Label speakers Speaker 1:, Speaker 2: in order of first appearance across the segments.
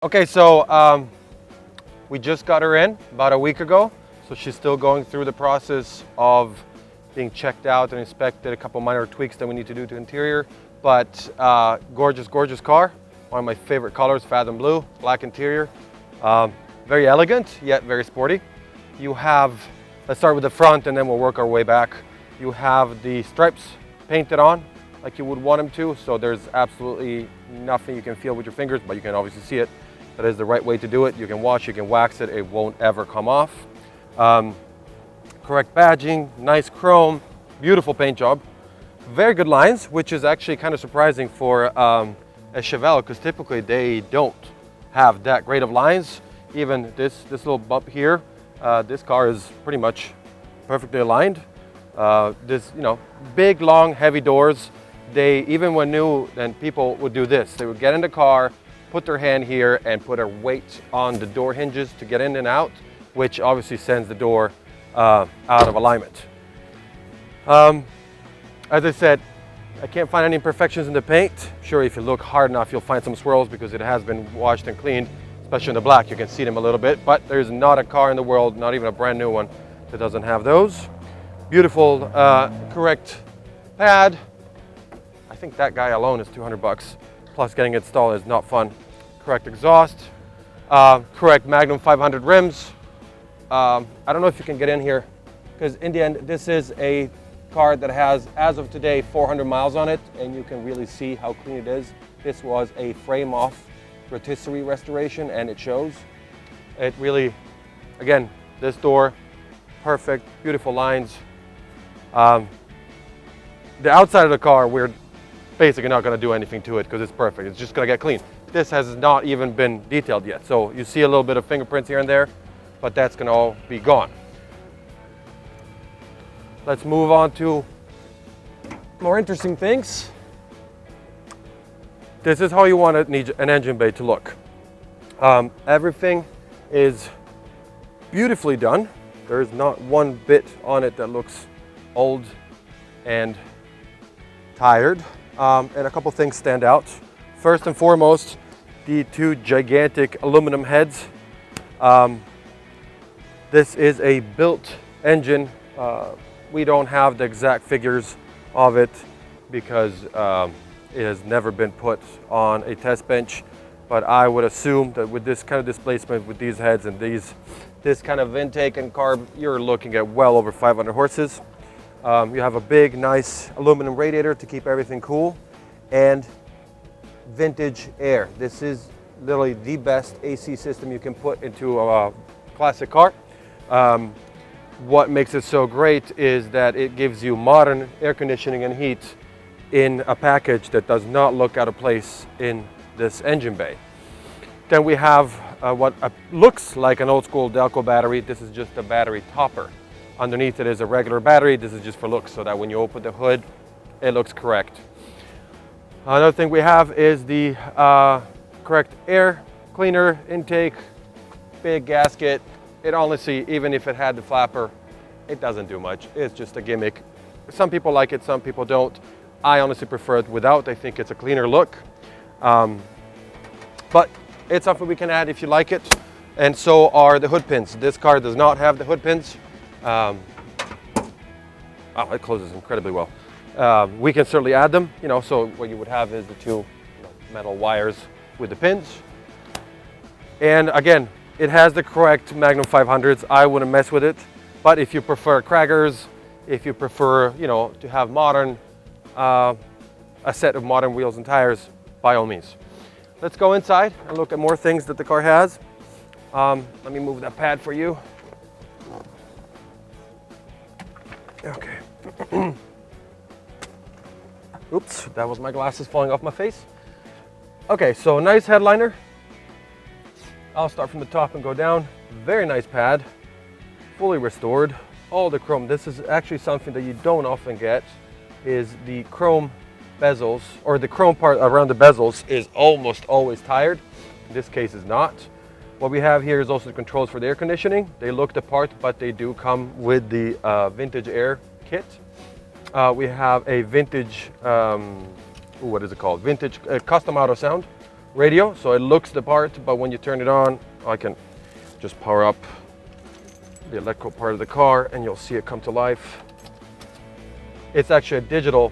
Speaker 1: Okay, so we just got her in about a week ago, so she's still going through the process of being checked out and inspected. A couple minor tweaks that we need to do to interior, but gorgeous, gorgeous car. One of my favorite colors, Fathom blue, black interior. Very elegant, yet very sporty. You have, let's start with the front and then we'll work our way back. You have the stripes painted on like you would want them to, so there's absolutely nothing you can feel with your fingers, but you can obviously see it. That is the right way to do it. You can wash, you can wax it, it won't ever come off. Correct badging, nice chrome, beautiful paint job. Very good lines, which is actually kind of surprising for a Chevelle, because typically they don't have that great of lines. Even this little bump here, this car is pretty much perfectly aligned. This, big, long, heavy doors. They, even when new, then people would do this. They would get in the car, put their hand here and put a weight on the door hinges to get in and out, which obviously sends the door out of alignment. As I said, I can't find any imperfections in the paint. Sure, if you look hard enough, you'll find some swirls because it has been washed and cleaned, especially in the black. You can see them a little bit, but there's not a car in the world, not even a brand new one, that doesn't have those. Beautiful, correct pad. I think that guy alone is 200 bucks. Plus getting it installed is not fun. Correct exhaust, correct Magnum 500 rims. I don't know if you can get in here, because in the end, this is a car that has, as of today, 400 miles on it, and you can really see how clean it is. This was a frame-off rotisserie restoration, and it shows. It really, again, this door, perfect, beautiful lines. The outside of the car, we're basically not going to do anything to it because it's perfect. It's just going to get clean. This has not even been detailed yet. So you see a little bit of fingerprints here and there, but that's going to all be gone. Let's move on to more interesting things. This is how you want an engine bay to look. Everything is beautifully done. There's not one bit on it that looks old and tired. And a couple things stand out. First and foremost, the two gigantic aluminum heads. This is a built engine. We don't have the exact figures of it because it has never been put on a test bench. But I would assume that with this kind of displacement, with these heads and this kind of intake and carb, you're looking at well over 500 horses. You have a big, nice aluminum radiator to keep everything cool, and vintage air. This is literally the best AC system you can put into a classic car. What makes it so great is that it gives you modern air conditioning and heat in a package that does not look out of place in this engine bay. Then we have what looks like an old school Delco battery. This is just a battery topper. Underneath it is a regular battery. This is just for looks, so that when you open the hood, it looks correct. Another thing we have is the correct air cleaner intake, big gasket. It honestly, even if it had the flapper, it doesn't do much. It's just a gimmick. Some people like it, some people don't. I honestly prefer it without. I think it's a cleaner look. But it's something we can add if you like it. And so are the hood pins. This car does not have the hood pins. Oh, it closes incredibly well. We can certainly add them, so what you would have is the two metal wires with the pins. And again, it has the correct Magnum 500s. I wouldn't mess with it. But if you prefer Craggers, if you prefer, to have modern, a set of modern wheels and tires, by all means. Let's go inside and look at more things that the car has. Let me move that pad for you. Okay. Oops, that was my glasses falling off my face. Okay, so nice headliner. I'll start from the top and go down. Very nice pad, fully restored. All the chrome. This is actually something that you don't often get, is the chrome bezels, or the chrome part around the bezels is almost always tired. In this case, is not. What we have here is also the controls for the air conditioning. They look the part, but they do come with the vintage air kit. We have a vintage, what is it called? Vintage custom auto sound. radio, so it looks the part, but when you turn it on, I can just power up the electrical part of the car and you'll see it come to life. It's actually a digital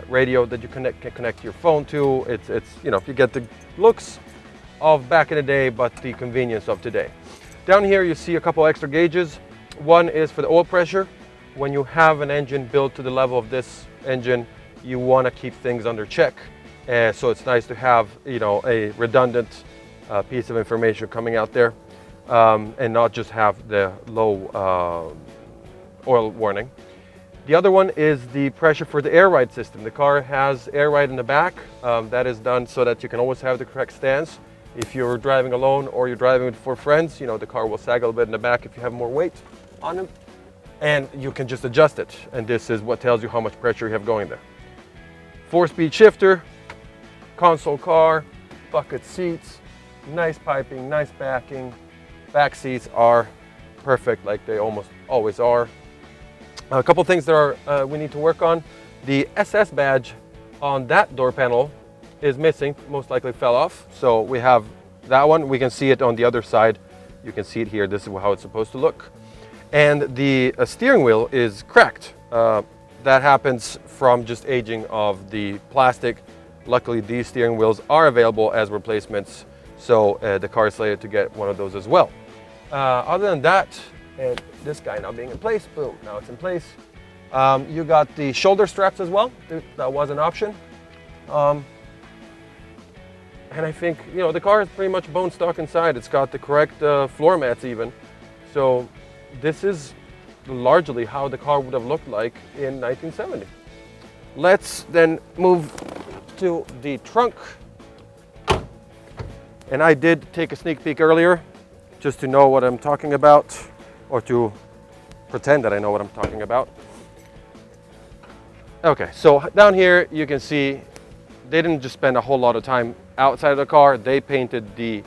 Speaker 1: radio that you can connect your phone to. It's you know, if you get the looks of back in the day, but the convenience of today. Down here you see a couple extra gauges. One is for the oil pressure. When you have an engine built to the level of this engine, you want to keep things under check. So it's nice to have, you know, a redundant piece of information coming out there, and not just have the low oil warning. The other one is the pressure for the air ride system. The car has air ride in the back. That is done so that you can always have the correct stance. If you're driving alone or you're driving with 4 friends, you know, the car will sag a little bit in the back if you have more weight on them. And you can just adjust it. And this is what tells you how much pressure you have going there. 4-speed shifter, console car, bucket seats, nice piping, nice backing. Back seats are perfect like they almost always are. A couple things that are we need to work on. The SS badge on that door panel is missing, most likely fell off. So we have that one. We can see it on the other side. You can see it here. This is how it's supposed to look. And the steering wheel is cracked. That happens from just aging of the plastic. Luckily, these steering wheels are available as replacements. So the car is slated to get one of those as well. Other than that, and this guy now being in place, boom, now it's in place. You got the shoulder straps as well. That was an option. And I think, you know, the car is pretty much bone stock inside. It's got the correct floor mats even. So this is largely how the car would have looked like in 1970. Let's then move to the trunk. And I did take a sneak peek earlier just to know what I'm talking about, or to pretend that I know what I'm talking about. Okay, so down here you can see they didn't just spend a whole lot of time outside of the car. They painted the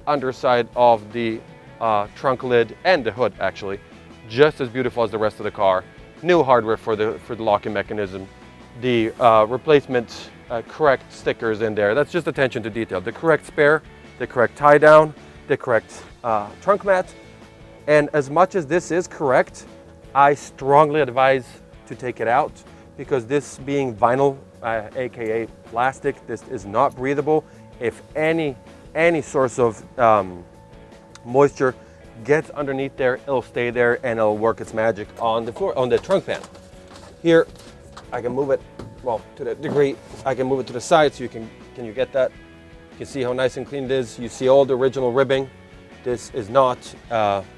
Speaker 1: underside of the trunk lid and the hood actually just as beautiful as the rest of the car. New hardware for the locking mechanism. The replacement correct stickers in there. That's just attention to detail. The correct spare, the correct tie down, the correct trunk mat. And as much as this is correct, I strongly advise to take it out, because this being vinyl, aka plastic, this is not breathable. If any source of moisture gets underneath there, it'll stay there and it'll work its magic on the floor, on the trunk pan. Here, I can move it, well, to the degree, I can move it to the side so can you get that? You can see how nice and clean it is. You see all the original ribbing. This is not,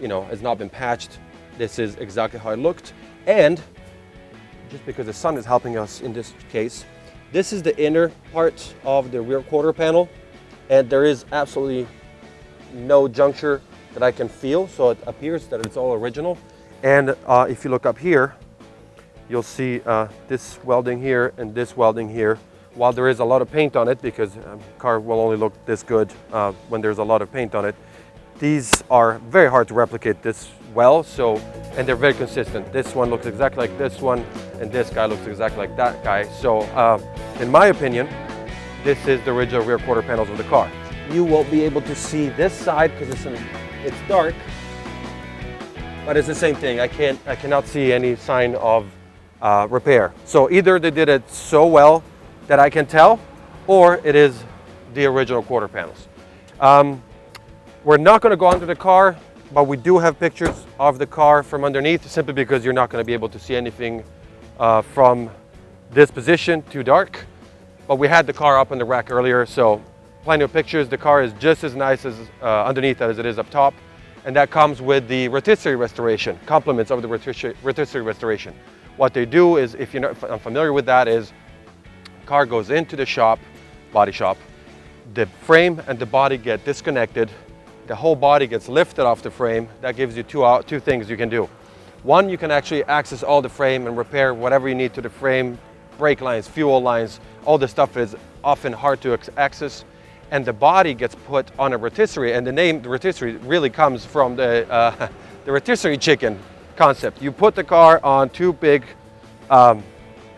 Speaker 1: you know, has not been patched. This is exactly how it looked. And just because the sun is helping us in this case, this is the inner part of the rear quarter panel, and there is absolutely no juncture that I can feel, so it appears that it's all original. And if you look up here, you'll see this welding here and this welding here. While there is a lot of paint on it, because a car will only look this good when there's a lot of paint on it, these are very hard to replicate this well, so, and they're very consistent. This one looks exactly like this one, and this guy looks exactly like that guy. So in my opinion, this is the original rear quarter panels of the car. You won't be able to see this side because it's dark, but it's the same thing. I cannot see any sign of repair. So either they did it so well that I can tell, or it is the original quarter panels. We're not going to go under the car, but we do have pictures of the car from underneath, simply because you're not going to be able to see anything from this position, too dark. But we had the car up on the rack earlier, so plenty of pictures. The car is just as nice as underneath as it is up top, and that comes with the rotisserie restoration, compliments of the rotisserie restoration. What they do is, if you're not unfamiliar with that, is car goes into the shop, body shop, the frame and the body get disconnected, the whole body gets lifted off the frame. That gives you two things you can do. One, you can actually access all the frame and repair whatever you need to the frame, brake lines, fuel lines, all the stuff is often hard to access. And the body gets put on a rotisserie, and the name the rotisserie really comes from the rotisserie chicken concept. You put the car on two big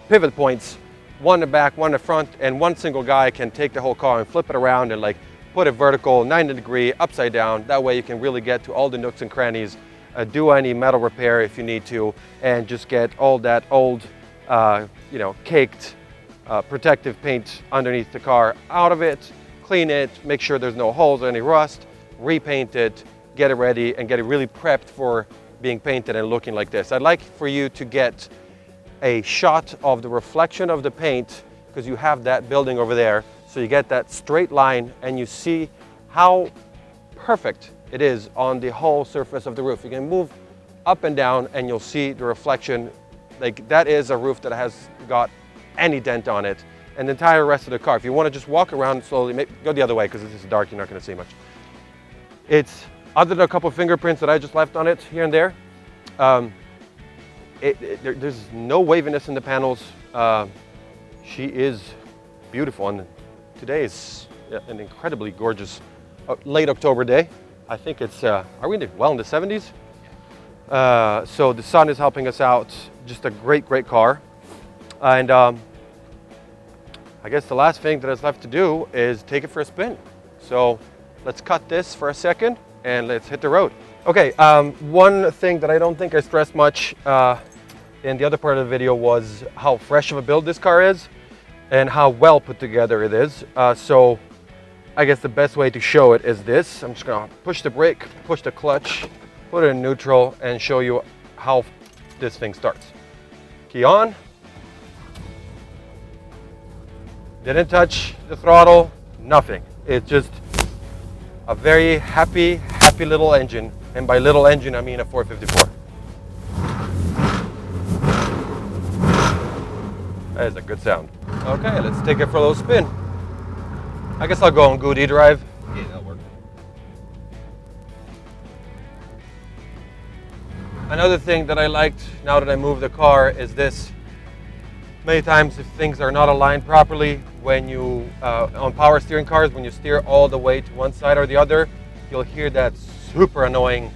Speaker 1: pivot points, one in the back, one in the front, and one single guy can take the whole car and flip it around and like put it vertical, 90 degree, upside down. That way you can really get to all the nooks and crannies, do any metal repair if you need to, and just get all that old, you know, caked protective paint underneath the car out of it, clean it, make sure there's no holes or any rust, repaint it, get it ready, and get it really prepped for being painted and looking like this. I'd like for you to get a shot of the reflection of the paint, because you have that building over there. So you get that straight line and you see how perfect it is on the whole surface of the roof. You can move up and down and you'll see the reflection. Like, that is a roof that has got any dent on it, and the entire rest of the car. If you want to just walk around slowly, go the other way because this is dark, you're not going to see much. It's, other than a couple of fingerprints that I just left on it here and there, there's no waviness in the panels. She is beautiful, and today is an incredibly gorgeous late October day. I think it's, are we in the 70s? So the sun is helping us out. Just a great, great car. And I guess the last thing that is left to do is take it for a spin. So let's cut this for a second and let's hit the road. Okay, one thing that I don't think I stressed much in the other part of the video was how fresh of a build this car is and how well put together it is. So I guess the best way to show it is this. I'm just gonna push the brake, push the clutch, put it in neutral, and show you how this thing starts. Key on. Didn't touch the throttle, nothing. It's just a very happy, happy little engine. And by little engine, I mean a 454. That is a good sound. Okay, let's take it for a little spin. I guess I'll go on Goody drive.
Speaker 2: Yeah, that'll work.
Speaker 1: Another thing that I liked now that I moved the car is this. Many times if things are not aligned properly, when you, on power steering cars, when you steer all the way to one side or the other, you'll hear that super annoying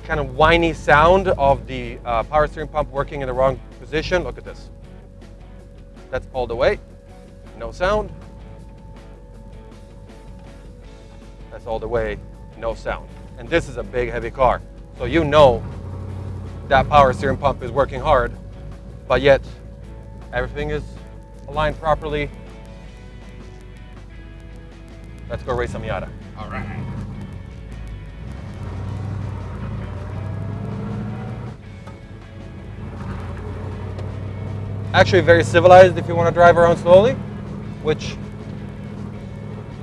Speaker 1: kind of whiny sound of the power steering pump working in the wrong position. Look at this. That's all the way, no sound. That's all the way, no sound. And this is a big, heavy car. So you know that power steering pump is working hard, but yet everything is aligned properly. Let's go race some Miata.
Speaker 2: All right.
Speaker 1: Actually very civilized if you want to drive around slowly, which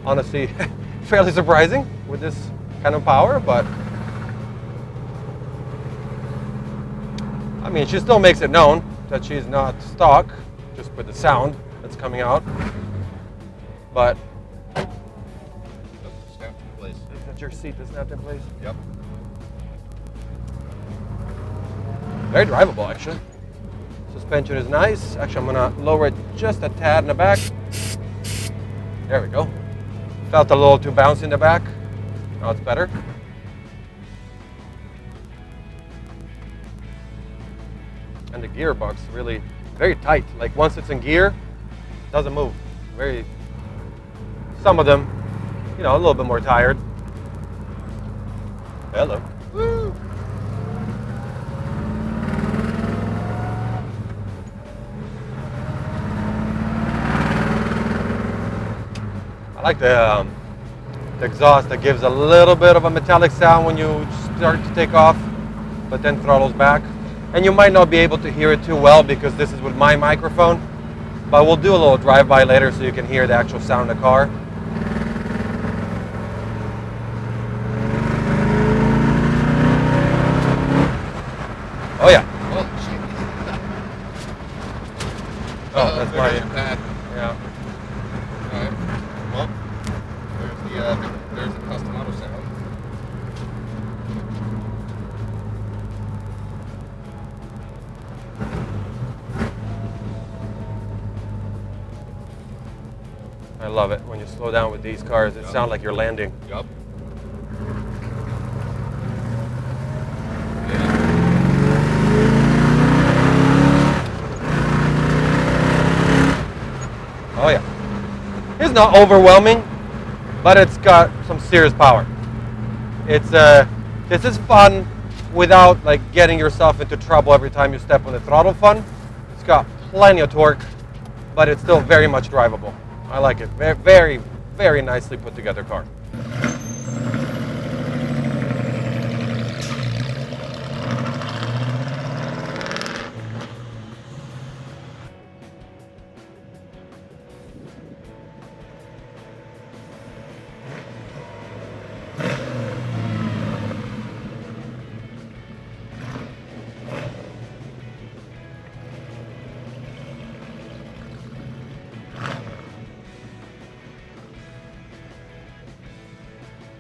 Speaker 1: honestly fairly surprising with this kind of power, but I mean, she still makes it known that she's not stock, just with the sound that's coming out. But
Speaker 2: Snapped in place.
Speaker 1: is that your seat that snapped in place?
Speaker 2: Yep.
Speaker 1: Very drivable, actually. Suspension is nice. Actually, I'm gonna lower it just a tad in the back. There we go. Felt a little too bouncy in the back. Now it's better. And the gearbox really very tight. Like once it's in gear, it doesn't move. Very. Some of them, you know, a little bit more tired. Hello. Woo. I like the exhaust that gives a little bit of a metallic sound when you start to take off, but then throttles back. And you might not be able to hear it too well because this is with my microphone, but we'll do a little drive-by later so you can hear the actual sound of the car. Oh yeah.
Speaker 2: Oh, shit.
Speaker 1: Oh, that's my,
Speaker 2: pad.
Speaker 1: yeah.
Speaker 2: All right. Well, there's the custom auto sound.
Speaker 1: I love it. When you slow down with these cars, it sounds like you're landing.
Speaker 2: Yup.
Speaker 1: Oh yeah. It's not overwhelming, but it's got some serious power. It's this is fun without like getting yourself into trouble every time you step on the throttle fun. It's got plenty of torque, but it's still very much drivable. I like it. Very, very nicely put together car.